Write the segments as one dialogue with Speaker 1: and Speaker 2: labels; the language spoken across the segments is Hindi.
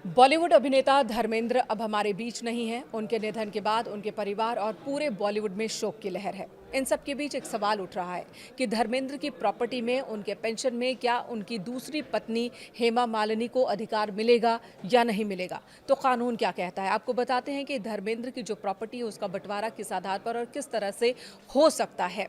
Speaker 1: बॉलीवुड अभिनेता धर्मेंद्र अब हमारे बीच नहीं हैं। उनके निधन के बाद उनके परिवार और पूरे बॉलीवुड में शोक की लहर है। इन सब के बीच एक सवाल उठ रहा है कि धर्मेंद्र की प्रॉपर्टी में, उनके पेंशन में क्या उनकी दूसरी पत्नी हेमा मालिनी को अधिकार मिलेगा या नहीं मिलेगा। तो कानून क्या कहता है, आपको बताते हैं कि धर्मेंद्र की जो प्रॉपर्टी है उसका बंटवारा किस आधार पर और किस तरह से हो सकता है।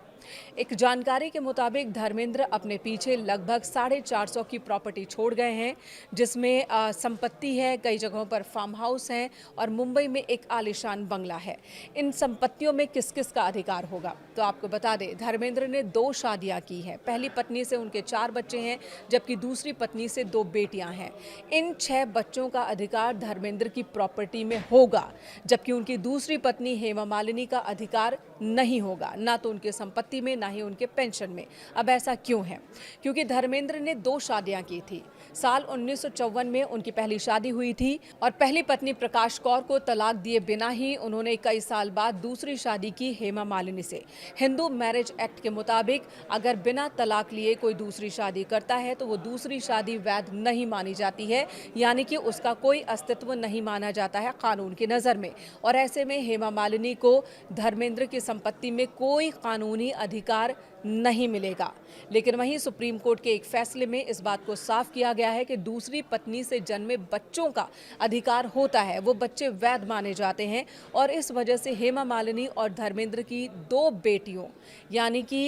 Speaker 1: एक जानकारी के मुताबिक धर्मेंद्र अपने पीछे लगभग 450 की प्रॉपर्टी छोड़ गए हैं, जिसमें संपत्ति है, कई जगहों पर फार्म हाउस हैं और मुंबई में एक आलीशान बंगला है। इन संपत्तियों में किस किस का अधिकार होगा, तो आपको बता दें धर्मेंद्र ने 2 शादियां की हैं। पहली पत्नी से उनके 4 बच्चे हैं, जबकि दूसरी पत्नी से 2 बेटियां हैं। इन 6 बच्चों का अधिकार धर्मेंद्र की प्रॉपर्टी में होगा, जबकि उनकी दूसरी पत्नी हेमा मालिनी का अधिकार नहीं होगा, ना तो उनकी संपत्ति में, ना ही उनके पेंशन में। अब ऐसा क्यों है? क्योंकि धर्मेंद्र ने 2 शादियां की थी। साल 1954 में उनकी पहली शादी हुई थी और पहली पत्नी प्रकाश कौर को तलाक दिए बिना ही उन्होंने कई साल बाद दूसरी शादी की हेमा मालिनी से। हिंदू मैरिज एक्ट के मुताबिक अगर बिना तलाक लिए कोई दूसरी शादी करता है तो वो दूसरी शादी वैध नहीं मानी जाती है, यानी कि उसका कोई अस्तित्व नहीं माना जाता है कानून की नज़र में। और ऐसे में हेमा मालिनी को धर्मेंद्र की संपत्ति में कोई कानूनी अधिकार नहीं मिलेगा। लेकिन वहीं सुप्रीम कोर्ट के एक फैसले में इस बात को साफ किया गया है कि दूसरी पत्नी से जन्मे बच्चों का अधिकार होता है, वो बच्चे वैध माने जाते हैं। और इस वजह से हेमा मालिनी और धर्मेंद्र की 2 बेटियों, यानी कि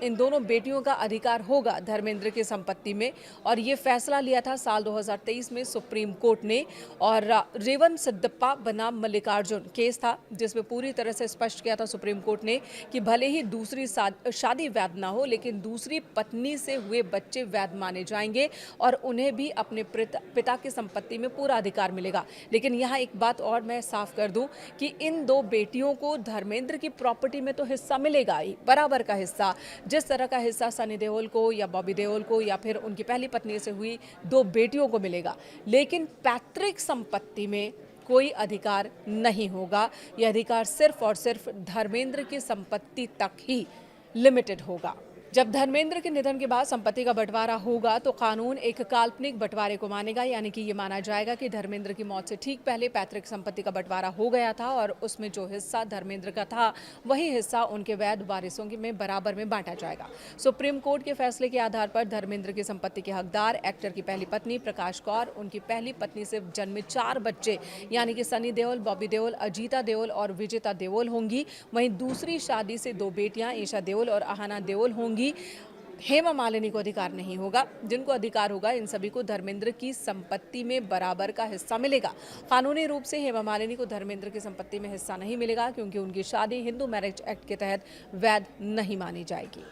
Speaker 1: इन दोनों बेटियों का अधिकार होगा धर्मेंद्र की संपत्ति में। और ये फैसला लिया था साल 2023 में सुप्रीम कोर्ट ने। और रेवन सिद्धप्पा बनाम मल्लिकार्जुन केस था, जिसमें पूरी तरह से स्पष्ट किया था सुप्रीम कोर्ट ने कि भले ही दूसरी शादी वैध ना हो, लेकिन दूसरी पत्नी से हुए बच्चे वैध माने जाएंगे और उन्हें भी अपने पिता की संपत्ति में पूरा अधिकार मिलेगा। लेकिन यहाँ एक बात और मैं साफ कर दूं कि इन 2 बेटियों को धर्मेंद्र की प्रॉपर्टी में तो हिस्सा मिलेगा ही, बराबर का हिस्सा। जिस तरह का हिस्सा सनी देओल को या बॉबी देओल को या फिर उनकी पहली पत्नी से हुई 2 बेटियों को मिलेगा, लेकिन पैतृक संपत्ति में कोई अधिकार नहीं होगा। यह अधिकार सिर्फ और सिर्फ धर्मेंद्र की संपत्ति तक ही लिमिटेड होगा। जब धर्मेंद्र के निधन के बाद संपत्ति का बंटवारा होगा तो कानून एक काल्पनिक बंटवारे को मानेगा, यानी कि ये माना जाएगा कि धर्मेंद्र की मौत से ठीक पहले पैतृक संपत्ति का बंटवारा हो गया था और उसमें जो हिस्सा धर्मेंद्र का था वही हिस्सा उनके वैध वारिसों में बराबर में बांटा जाएगा। सुप्रीम कोर्ट के फैसले के आधार पर धर्मेंद्र की संपत्ति के हकदार एक्टर की पहली पत्नी प्रकाश कौर, उनकी पहली पत्नी से जन्मे 4 बच्चे यानी कि सनी देओल, बॉबी देओल, अजीता देओल और विजेता देओल होंगी। वहीं दूसरी शादी से 2 बेटियां ईशा देओल और आहना देओल होंगी। हेमा मालिनी को अधिकार नहीं होगा। जिनको अधिकार होगा इन सभी को धर्मेंद्र की संपत्ति में बराबर का हिस्सा मिलेगा। कानूनी रूप से हेमा मालिनी को धर्मेंद्र की संपत्ति में हिस्सा नहीं मिलेगा, क्योंकि उनकी शादी हिंदू मैरिज एक्ट के तहत वैध नहीं मानी जाएगी।